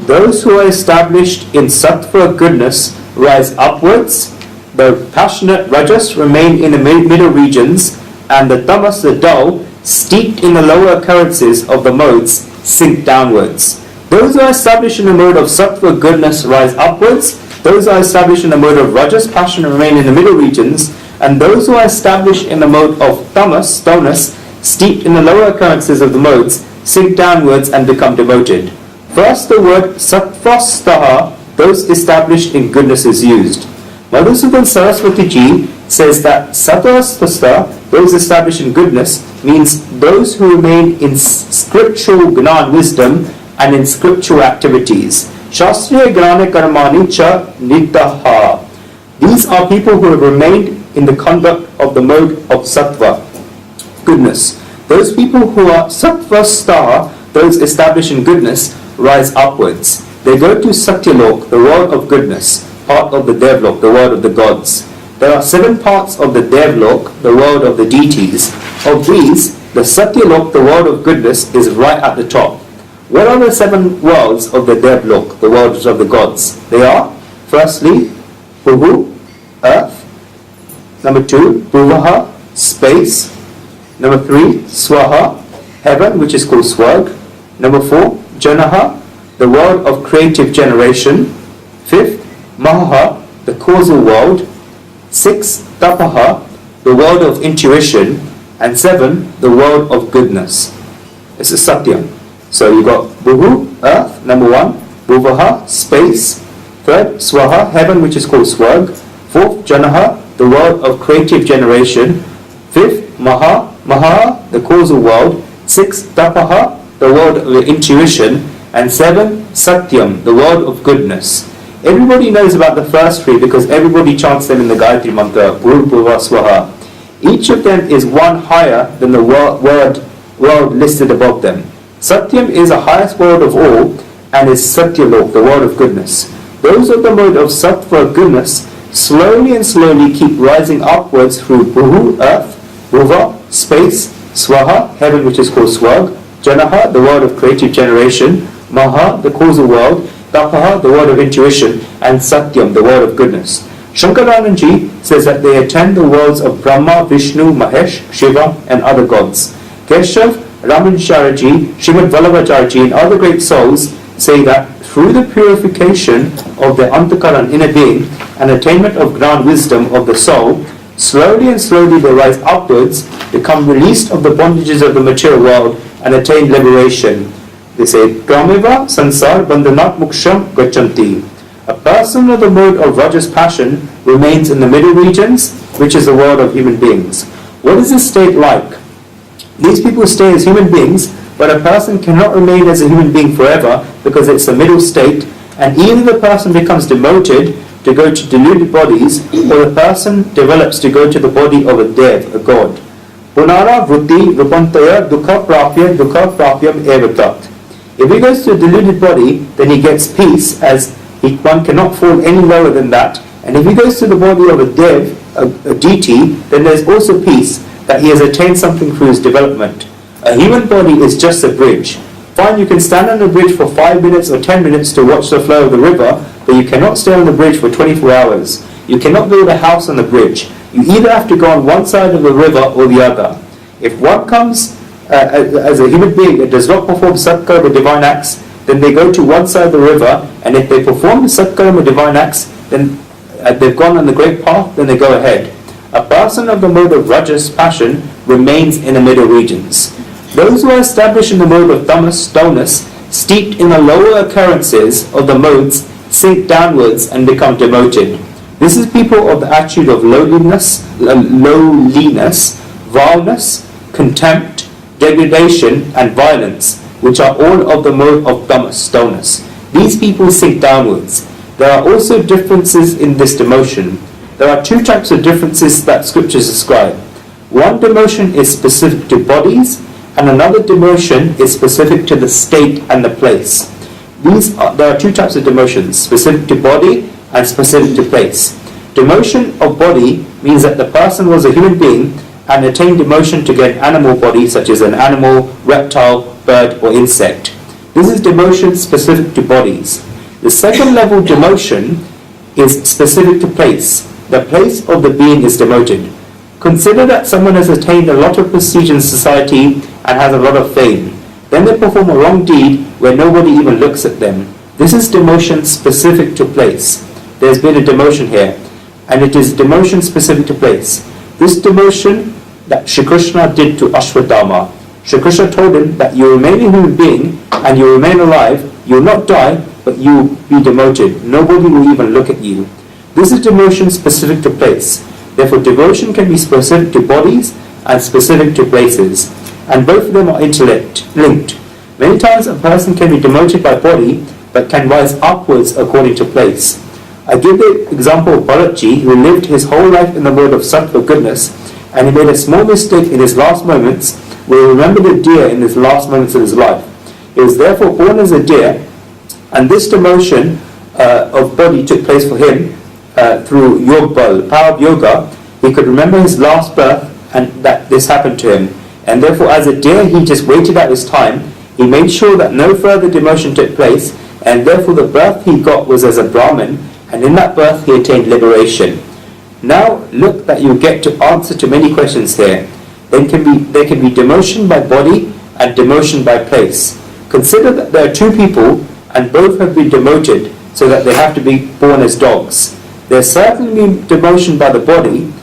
Those who are established in sattva goodness rise upwards, the passionate rajas remain in the middle regions, and the tamas, the dull, steeped in the lower occurrences of the modes, sink downwards. Those who are established in the mode of sattva goodness rise upwards, those who are established in the mode of rajas, passion, remain in the middle regions, and those who are established in the mode of tamas, dullness, steeped in the lower occurrences of the modes, sink downwards and become devoted. First, the word sattvastaha, those established in goodness, is used. Madhusudan Saraswati Ji says that sattvastaha, those established in goodness, means those who remain in scriptural gnan, wisdom, and in scriptural activities. Shastriya Gnana Karmani Cha Nitaha. These are people who have remained in the conduct of the mode of sattva, goodness. Those people who are sattva star, those established in goodness, rise upwards. They go to Satyalok, the world of goodness, part of the Devlok, the world of the gods. There are 7 parts of the Devlok, the world of the deities. Of these, the Satyalok, the world of goodness, is right at the top. What are the 7 worlds of the Devlok, the worlds of the gods? They are, firstly, Bhuvu, earth. Number 2, Bhuvaha, space. Number 3, Swaha, heaven, which is called Swarg. Number 4, Janaha, the world of creative generation. 5th, Mahaha, the causal world. 6, Tapaha, the world of intuition. And 7, the world of goodness. This is Satyam. So you got Bhuvu, earth, number 1, Bhuvaha, space. 3rd, Swaha, heaven, which is called Swarg. 4th, Janaha, the world of creative generation. 5th, Maha, the causal world. 6th, Tapaha, the world of intuition. And 7, Satyam, the world of goodness. Everybody knows about the first 3 because everybody chants them in the Gayatri Mantra, Bhur Bhuva Swaha. Each of them is one higher than the world listed above them. Satyam is the highest world of all and is Satyalok, the world of goodness. Those of the mode of sattva goodness slowly and slowly keep rising upwards through Bhuvu, earth, Bhuva, space, Swaha, heaven, which is called Swarg, Janaha, the world of creative generation, Maha, the causal world, Tapaha, the world of intuition, and Satyam, the world of goodness. Shankarananji says that they attend the worlds of Brahma, Vishnu, Mahesh, Shiva, and other gods. Keshav, Ramanujarji, Srimad Vallabhacharji, and other great souls say that through the purification of the Antakaran, inner being, and attainment of ground wisdom of the soul, slowly and slowly they rise upwards, become released of the bondages of the material world, and attain liberation. They say, Krameva Sansar Bandhanat Muksham Gachanti. A person of the mode of Rajas passion remains in the middle regions, which is the world of human beings. What is this state like? These people stay as human beings, but a person cannot remain as a human being forever because it's a middle state, and either the person becomes demoted to go to deluded bodies, or the person develops to go to the body of a dev, a god. Punara Vruti Rupantaya Dukha Prapyam Evatat. If he goes to a deluded body, then he gets peace, as one cannot fall any lower than that. And if he goes to the body of a dev, a deity, then there's also peace, that he has attained something through his development. A human body is just a bridge. Fine, you can stand on the bridge for 5 minutes or 10 minutes to watch the flow of the river, but you cannot stay on the bridge for 24 hours. You cannot build a house on the bridge. You either have to go on one side of the river or the other. If one comes as a human being that does not perform satkarma, divine acts, then they go to one side of the river, and if they perform the satkarma, divine acts, then they've gone on the great path, then they go ahead. A person of the mode of rajas, passion, remains in the middle regions. Those who are established in the mode of tamas, dullness, steeped in the lower occurrences of the modes, sink downwards and become demoted. This is people of the attitude of lowliness, vileness, contempt, degradation, and violence, which are all of the mode of tamas, dullness. These people sink downwards. There are also differences in this demotion. There are 2 types of differences that scriptures describe. One demotion is specific to bodies, and another demotion is specific to the state and the place. There are 2 types of demotions, specific to body and specific to place. Demotion of body means that the person was a human being and attained demotion to get an animal body, such as an animal, reptile, bird, or insect. This is demotion specific to bodies. The second level demotion is specific to place. The place of the being is demoted. Consider that someone has attained a lot of prestige in society and has a lot of fame. Then they perform a wrong deed where nobody even looks at them. This is demotion specific to place. There's been a demotion here, and it is demotion specific to place. This demotion that Shri Krishna did to Ashwadama. Shri Krishna told him that you remain a human being and you remain alive, you will not die, but you will be demoted. Nobody will even look at you. This is demotion specific to place. Therefore, devotion can be specific to bodies and specific to places, and both of them are linked. Many times a person can be demoted by body, but can rise upwards according to place. I give the example of Balaji, who lived his whole life in the mode of sattva goodness, and he made a small mistake in his last moments, where he remembered a deer in his last moments of his life. He was therefore born as a deer, and this demotion of body took place for him through yoga, the power of yoga. He could remember his last birth and that this happened to him. And therefore, as a deer, he just waited out his time. He made sure that no further demotion took place, and therefore the birth he got was as a Brahmin, and in that birth he attained liberation. Now, look that you get to answer to many questions here. There can be demotion by body and demotion by place. Consider that there are two people, and both have been demoted, so that they have to be born as dogs. There's certainly demotion by the body,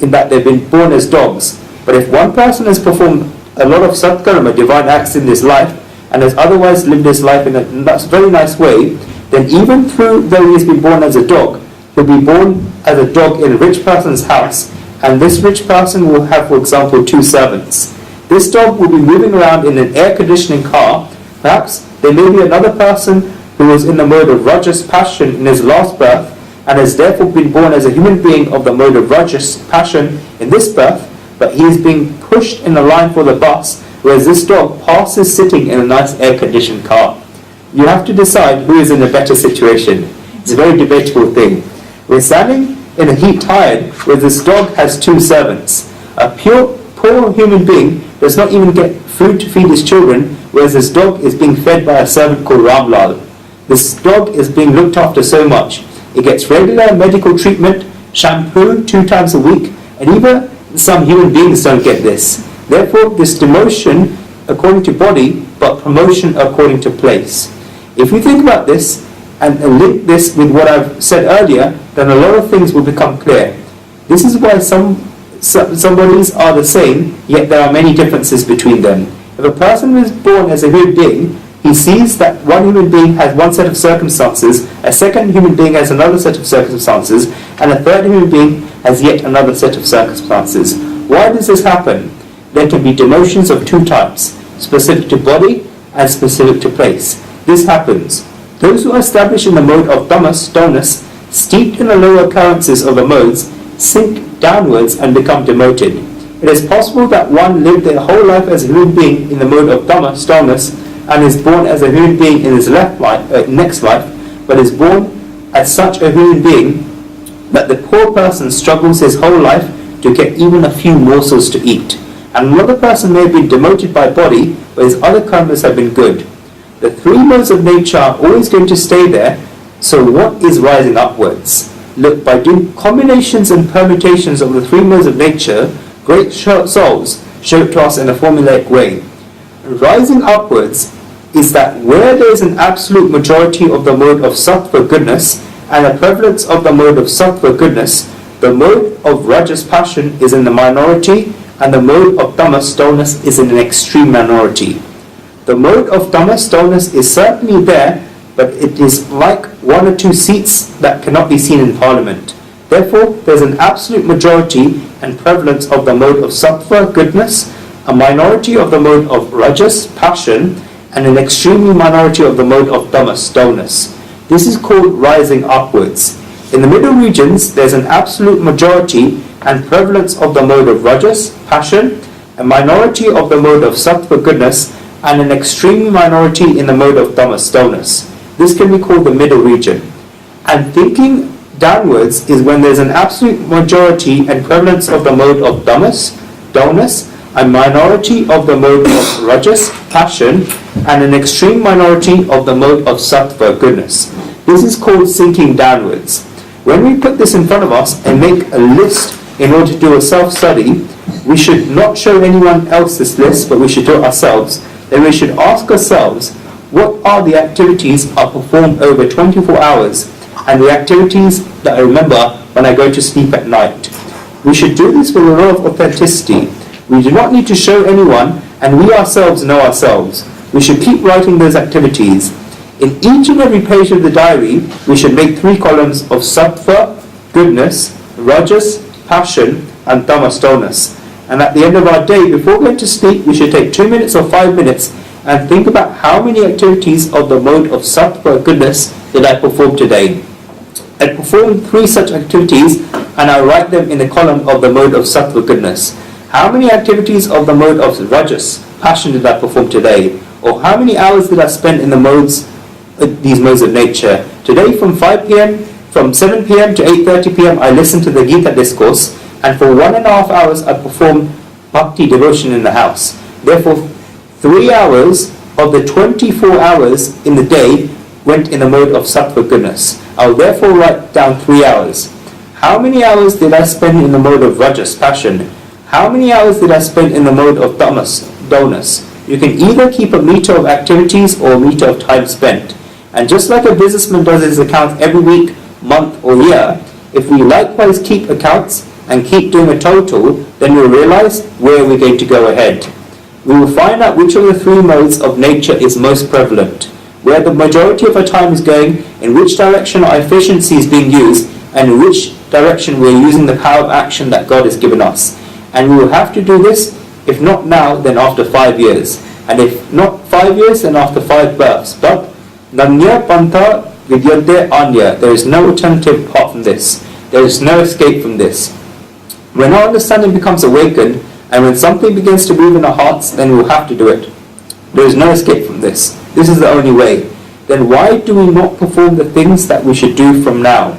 in that they've been born as dogs. But if one person has performed a lot of satkarma, divine acts in this life, and has otherwise lived his life in a very nice way, then even though he has been born as a dog, he'll be born as a dog in a rich person's house, and this rich person will have, for example, 2 servants. This dog will be moving around in an air conditioning car. Perhaps there may be another person who was in the mode of rajas passion in his last birth, and has therefore been born as a human being of the mode of rajas passion in this birth, but he is being pushed in the line for the bus, whereas this dog passes sitting in a nice air-conditioned car. You have to decide who is in a better situation. It's a very debatable thing. We're standing in a heat tired, where this dog has 2 servants. A poor human being does not even get food to feed his children, whereas this dog is being fed by a servant called Ramlal. This dog is being looked after so much. It gets regular medical treatment, shampoo 2 times a week, and even some human beings don't get this. Therefore, this demotion according to body, but promotion according to place. If you think about this and link this with what I've said earlier, then a lot of things will become clear. This is why some bodies are the same, yet there are many differences between them. If a person is born as a human being, he sees that one human being has one set of circumstances, a second human being has another set of circumstances, and a third human being has yet another set of circumstances. Why does this happen? There can be demotions of 2 types, specific to body and specific to place. This happens. Those who are established in the mode of tamas, dullness, steeped in the lower occurrences of the modes, sink downwards and become demoted. It is possible that one lived their whole life as a human being in the mode of tamas, dullness, and is born as a human being in his next life, but is born as such a human being that the poor person struggles his whole life to get even a few morsels to eat. And another person may have been demoted by body, but his other karmas have been good. The 3 modes of nature are always going to stay there, so what is rising upwards? Look, by doing combinations and permutations of the 3 modes of nature, great souls show it to us in a formulaic way. Rising upwards is that where there is an absolute majority of the mode of sattva goodness and a prevalence of the mode of sattva goodness, the mode of rajas passion is in the minority and the mode of tamas dullness is in an extreme minority. The mode of tamas dullness is certainly there, but it is like 1 or 2 seats that cannot be seen in parliament. Therefore, there is an absolute majority and prevalence of the mode of sattva goodness, a minority of the mode of rajas passion, and an extremely minority of the mode of tamas dullness. This is called rising upwards. In the middle regions, there is an absolute majority and prevalence of the mode of rajas passion, a minority of the mode of sattva goodness, and an extreme minority in the mode of tamas dullness. This can be called the middle region. And thinking downwards is when there is an absolute majority and prevalence of the mode of tamas dullness, a minority of the mode of rajas, passion, and an extreme minority of the mode of sattva, goodness. This is called sinking downwards. When we put this in front of us and make a list in order to do a self-study, we should not show anyone else this list, but we should do it ourselves. Then we should ask ourselves, what are the activities I perform over 24 hours and the activities that I remember when I go to sleep at night? We should do this with a lot of authenticity. We do not need to show anyone, and we ourselves know ourselves. We should keep writing those activities. In each and every page of the diary, we should make 3 columns of sattva, goodness, rajas, passion, and tamas, dullness. And at the end of our day, before going to sleep, we should take 2 minutes or 5 minutes and think about how many activities of the mode of sattva, goodness, did I perform today. I performed 3 such activities, and I write them in the column of the mode of sattva, goodness. How many activities of the mode of rajas, passion, did I perform today? Or how many hours did I spend in the modes, these modes of nature? Today from 5 p.m., from 7 p.m. to 8:30 p.m. I listened to the Gita discourse, and for 1.5 hours I performed bhakti devotion in the house. Therefore, 3 hours of the 24 hours in the day went in the mode of sattva, goodness. I will therefore write down 3 hours. How many hours did I spend in the mode of rajas, passion? How many hours did I spend in the mode of tamas, dullness? You can either keep a meter of activities or a meter of time spent. And just like a businessman does his accounts every week, month or year, if we likewise keep accounts and keep doing a total, then we'll realize where we're going to go ahead. We will find out which of the 3 modes of nature is most prevalent, where the majority of our time is going, in which direction our efficiency is being used, and in which direction we're using the power of action that God has given us. And we will have to do this, if not now, then after 5 years. And if not 5 years, then after 5 births. But Nanya Pantha Vidyante Anya. There is no alternative apart from this. There is no escape from this. When our understanding becomes awakened, and when something begins to move in our hearts, then we will have to do it. There is no escape from this. This is the only way. Then why do we not perform the things that we should do from now?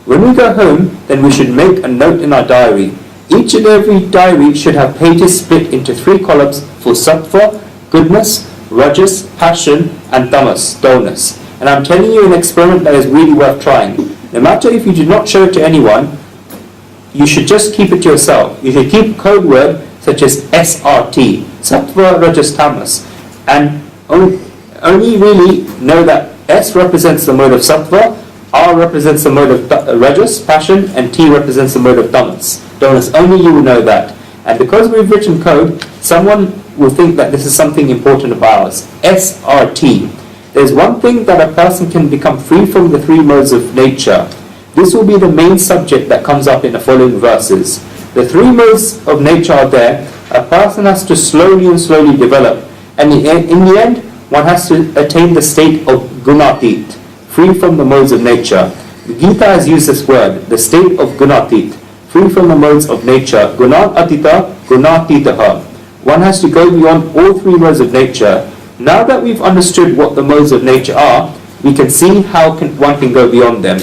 When we go home, then we should make a note in our diary. Each and every diary should have pages split into 3 columns for sattva, goodness, rajas, passion, and tamas, dullness. And I'm telling you an experiment that is really worth trying. No matter if you do not show it to anyone, you should just keep it to yourself. You should keep a code word such as SRT, sattva, rajas, tamas, and only really know that S represents the mode of sattva, R represents the mode of rajas, passion, and T represents the mode of tamas, dullness. Only you will know that. And because we've written code, someone will think that this is something important about us. SRT. There's one thing that a person can become free from the 3 modes of nature. This will be the main subject that comes up in the following verses. The 3 modes of nature are there. A person has to slowly and slowly develop. And in the end, one has to attain the state of gunatit, free from the modes of nature. The Gita has used this word, the state of gunatit, free from the modes of nature. Gunat atita, gunatitaha. One has to go beyond all 3 modes of nature. Now that we've understood what the modes of nature are, we can see how one can go beyond them.